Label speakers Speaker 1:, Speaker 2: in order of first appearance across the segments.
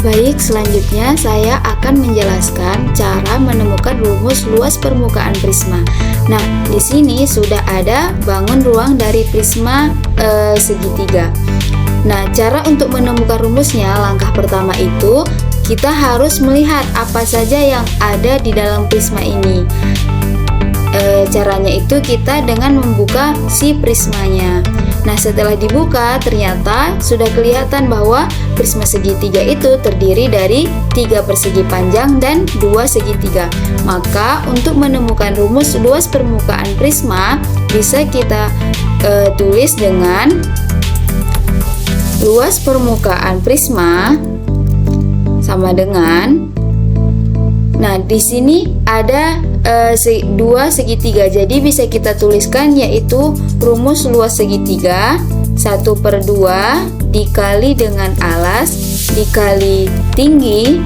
Speaker 1: Baik, selanjutnya saya akan menjelaskan cara menemukan rumus luas permukaan prisma. Nah, di sini sudah ada bangun ruang dari prisma segitiga. Nah, cara untuk menemukan rumusnya, langkah pertama itu kita harus melihat apa saja yang ada di dalam prisma ini. Caranya itu kita dengan membuka si prismanya. Nah, setelah dibuka ternyata sudah kelihatan bahwa prisma segitiga itu terdiri dari 3 persegi panjang dan 2 segitiga. Maka untuk menemukan rumus luas permukaan prisma bisa kita tulis dengan luas permukaan prisma sama dengan, nah di sini ada 2 segitiga, jadi bisa kita tuliskan yaitu rumus luas segitiga 1/2 dikali dengan alas dikali tinggi.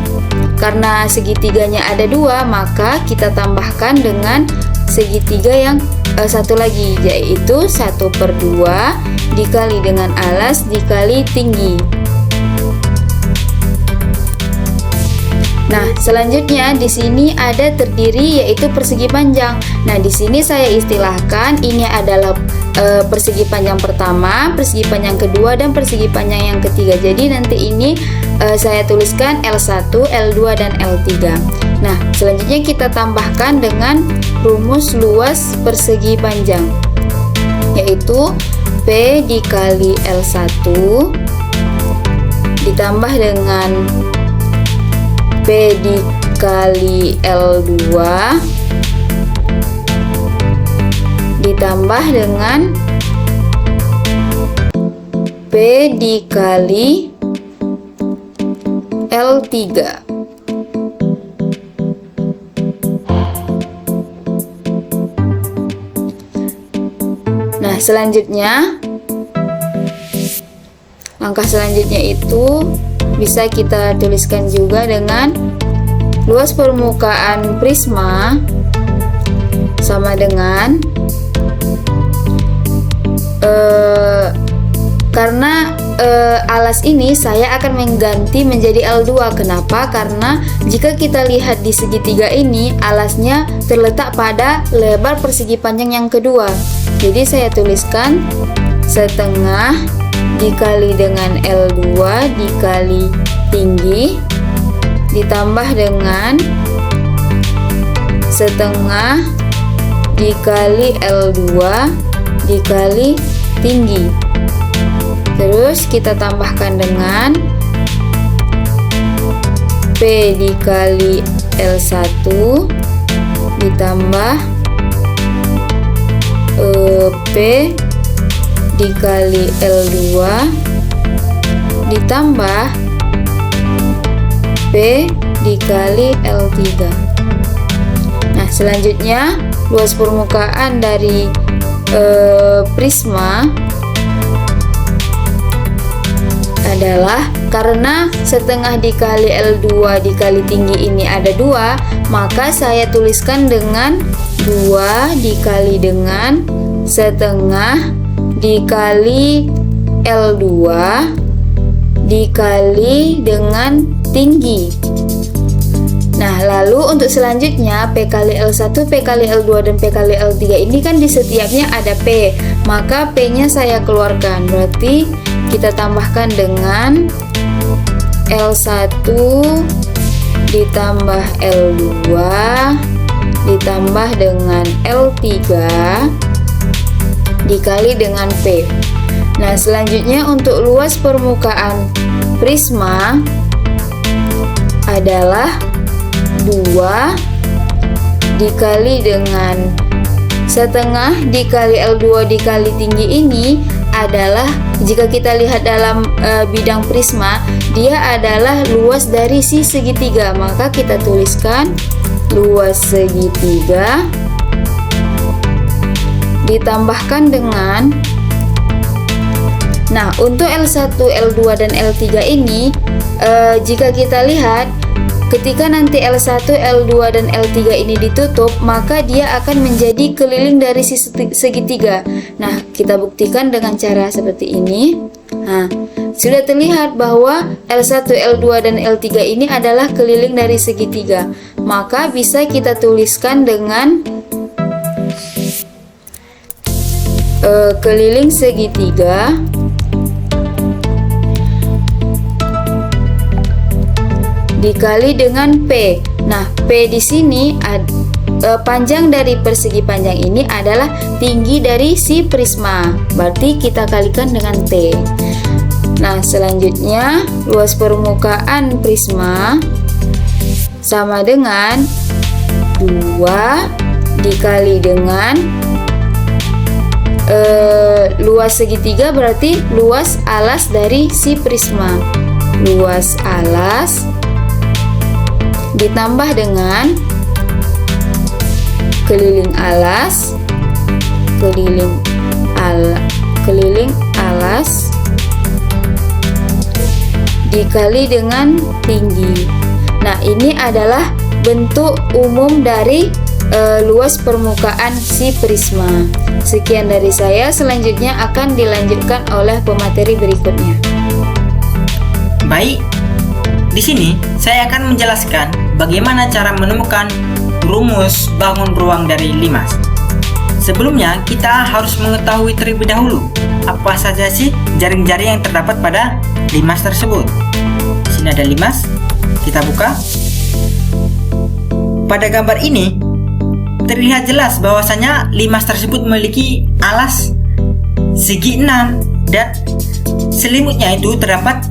Speaker 1: Karena segitiganya ada 2, maka kita tambahkan dengan segitiga yang satu lagi, yaitu 1/2 dikali dengan alas dikali tinggi. Nah, selanjutnya di sini ada terdiri yaitu persegi panjang. Nah, di sini saya istilahkan ini adalah persegi panjang pertama, persegi panjang kedua, dan persegi panjang yang ketiga. Jadi nanti ini saya tuliskan L1, L2, dan L3. Nah, selanjutnya kita tambahkan dengan rumus luas persegi panjang, yaitu P dikali L1 ditambah dengan P dikali L2 ditambah dengan P dikali L3. Nah, selanjutnya langkah selanjutnya itu bisa kita tuliskan juga dengan luas permukaan prisma sama dengan karena alas ini saya akan mengganti menjadi L2. Kenapa? Karena jika kita lihat di segitiga ini alasnya terletak pada lebar persegi panjang yang kedua. Jadi saya tuliskan setengah dikali dengan L2 dikali tinggi ditambah dengan setengah dikali L2 dikali tinggi. Terus kita tambahkan dengan P dikali L1 ditambah P dikali L2 ditambah P dikali L3. Nah, selanjutnya luas permukaan dari prisma adalah, karena setengah dikali L2 dikali tinggi ini ada 2, maka saya tuliskan dengan 2 dikali dengan setengah dikali L2 dikali dengan tinggi. Nah, lalu untuk selanjutnya P kali L1, P kali L2, dan P kali L3 ini kan di setiapnya ada P, maka P nya saya keluarkan, berarti kita tambahkan dengan L1 ditambah L2 ditambah dengan L3 dikali dengan P. Nah, selanjutnya untuk luas permukaan prisma adalah 2 dikali dengan setengah dikali L2 dikali tinggi. Ini adalah, jika kita lihat dalam bidang prisma, dia adalah luas dari si segitiga, maka kita tuliskan luas segitiga ditambahkan dengan, nah untuk L1, L2, dan L3 ini jika kita lihat ketika nanti L1, L2, dan L3 ini ditutup, maka dia akan menjadi keliling dari si segitiga. Nah, kita buktikan dengan cara seperti ini. Nah, sudah terlihat bahwa L1, L2, dan L3 ini adalah keliling dari segitiga. Maka bisa kita tuliskan dengan keliling segitiga dikali dengan P. Nah, P di sini panjang dari persegi panjang ini adalah tinggi dari si prisma. Berarti kita kalikan dengan T. Nah, selanjutnya luas permukaan prisma sama dengan 2 dikali dengan luas segitiga, berarti luas alas dari si prisma. Luas alas ditambah dengan keliling alas, keliling alas dikali dengan tinggi. Nah, ini adalah bentuk umum dari luas permukaan si prisma. Sekian dari saya, selanjutnya akan dilanjutkan oleh pemateri berikutnya.
Speaker 2: Baik, di sini saya akan menjelaskan bagaimana cara menemukan rumus bangun ruang dari limas. Sebelumnya, kita harus mengetahui terlebih dahulu apa saja sih jaring-jaring yang terdapat pada limas tersebut. Di sini ada limas, kita buka. Pada gambar ini terlihat jelas bahwasanya limas tersebut memiliki alas segi 6 dan selimutnya itu terdapat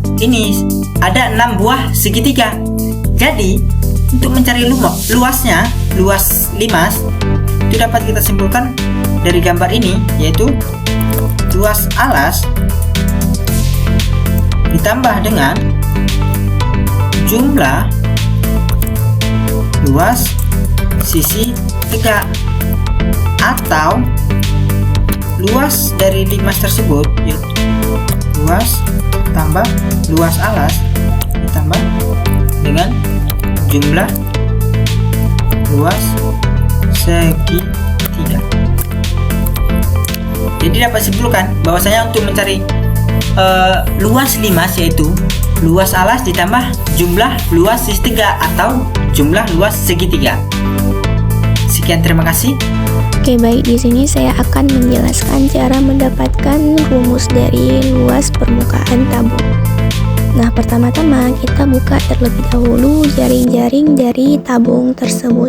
Speaker 2: ada 6 buah segitiga. Jadi untuk mencari luasnya, luas limas itu dapat kita simpulkan dari gambar ini, yaitu luas alas ditambah dengan jumlah luas sisi tegak, atau luas dari limas tersebut, yaitu luas tambah luas alas ditambah dengan jumlah luas segitiga. Jadi dapat simpulkan bahwasanya untuk mencari luas limas, yaitu luas alas ditambah jumlah luas sisi tegak atau jumlah luas segitiga. Sekian, terima kasih.
Speaker 3: Oke, baik, di sini saya akan menjelaskan cara mendapatkan rumus dari luas permukaan tabung. Nah, pertama-tama kita buka terlebih dahulu jaring-jaring dari tabung tersebut.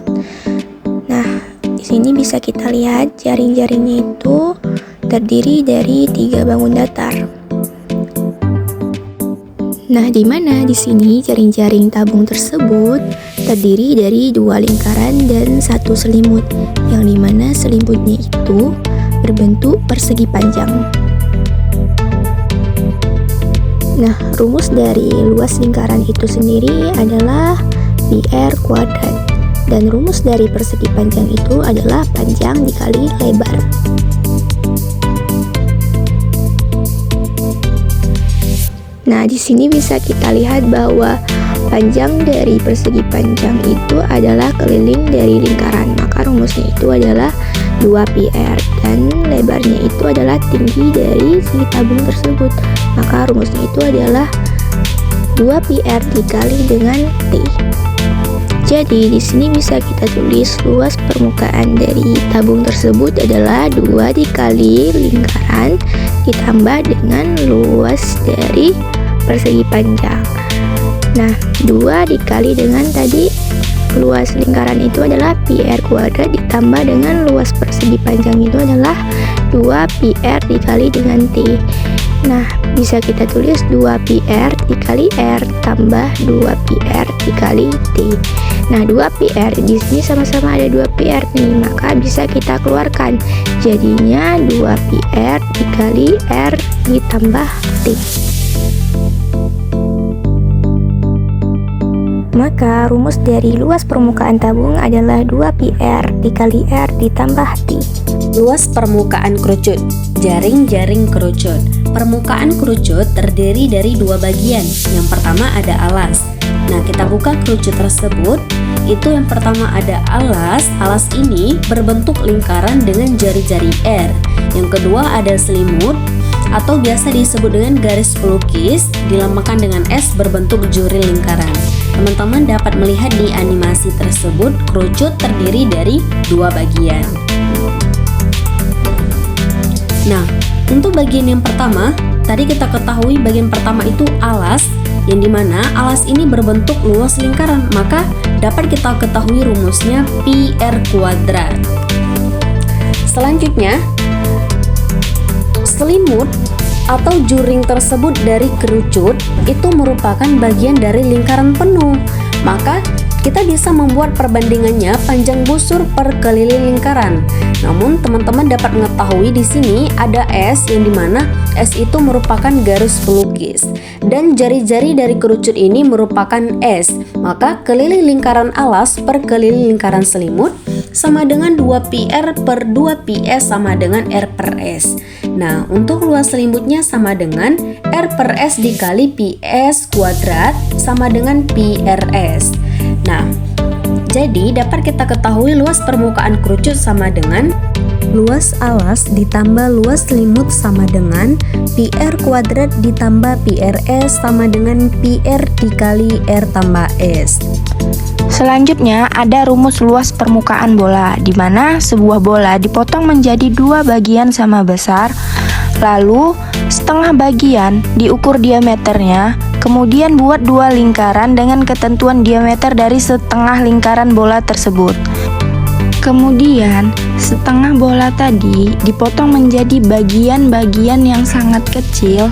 Speaker 3: Nah, di sini bisa kita lihat jaring-jaringnya itu terdiri dari 3 bangun datar. Nah, di mana di sini jaring-jaring tabung tersebut terdiri dari 2 lingkaran dan 1 selimut, yang dimana selimutnya itu berbentuk persegi panjang. Nah, rumus dari luas lingkaran itu sendiri adalah PR kuadrat, dan rumus dari persegi panjang itu adalah panjang dikali lebar. Nah, di sini bisa kita lihat bahwa panjang dari persegi panjang itu adalah keliling dari lingkaran, maka rumusnya itu adalah 2πr, dan lebarnya itu adalah tinggi dari si tabung tersebut, maka rumusnya itu adalah 2πr dikali dengan T. Jadi di sini bisa kita tulis luas permukaan dari tabung tersebut adalah 2 dikali lingkaran ditambah dengan luas dari persegi panjang. Nah, 2 dikali dengan tadi luas lingkaran itu adalah PR kuadrat ditambah dengan luas persegi panjang itu adalah 2πr dikali dengan T. Nah, bisa kita tulis 2πr dikali R tambah 2πr dikali T. Nah, 2πr di sini sama-sama ada 2πr nih, maka bisa kita keluarkan. Jadinya 2πr dikali R ditambah T. Maka rumus dari luas permukaan tabung adalah 2πr dikali R ditambah T.
Speaker 4: Luas permukaan kerucut. Jaring-jaring kerucut. Permukaan kerucut terdiri dari 2 bagian. Yang pertama ada alas. Nah, kita buka kerucut tersebut. Itu yang pertama ada alas. Alas ini berbentuk lingkaran dengan jari-jari R. Yang kedua ada selimut. atau biasa disebut dengan garis pelukis dilambangkan dengan S berbentuk juri lingkaran. Teman-teman dapat melihat di animasi tersebut kerucut terdiri dari dua bagian. Nah, untuk bagian yang pertama, tadi kita ketahui bagian pertama itu alas, yang dimana alas ini berbentuk luas lingkaran, maka dapat kita ketahui rumusnya pi r kuadrat. Selanjutnya, selimut atau juring tersebut dari kerucut itu merupakan bagian dari lingkaran penuh, maka kita bisa membuat perbandingannya panjang busur per keliling lingkaran. Namun teman-teman dapat mengetahui di sini ada S, yang dimana S itu merupakan garis pelukis dan jari-jari dari kerucut ini merupakan S. Maka keliling lingkaran alas per keliling lingkaran selimut sama dengan 2πr per 2ps sama dengan R per S. Nah, untuk luas selimutnya sama dengan R per S dikali ps kuadrat sama dengan PRS. Nah, jadi dapat kita ketahui luas permukaan kerucut sama dengan luas alas ditambah luas selimut sama dengan PR kuadrat ditambah PRS sama dengan PR dikali R tambah S.
Speaker 5: Selanjutnya ada rumus luas permukaan bola, di mana sebuah bola dipotong menjadi dua bagian sama besar, lalu setengah bagian diukur diameternya, kemudian buat dua lingkaran dengan ketentuan diameter dari setengah lingkaran bola tersebut. Kemudian setengah bola tadi dipotong menjadi bagian-bagian yang sangat kecil,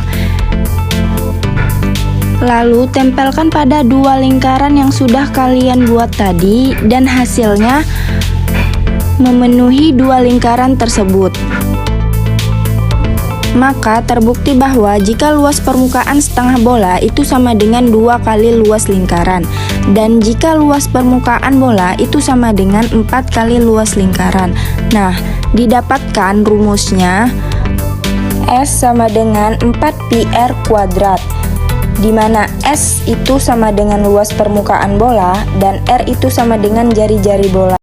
Speaker 5: lalu tempelkan pada dua lingkaran yang sudah kalian buat tadi, dan hasilnya memenuhi dua lingkaran tersebut. Maka terbukti bahwa jika luas permukaan setengah bola itu sama dengan 2 kali luas lingkaran, dan jika luas permukaan bola itu sama dengan 4 kali luas lingkaran. Nah, didapatkan rumusnya S sama dengan 4πr kuadrat, di mana S itu sama dengan luas permukaan bola dan R itu sama dengan jari-jari bola.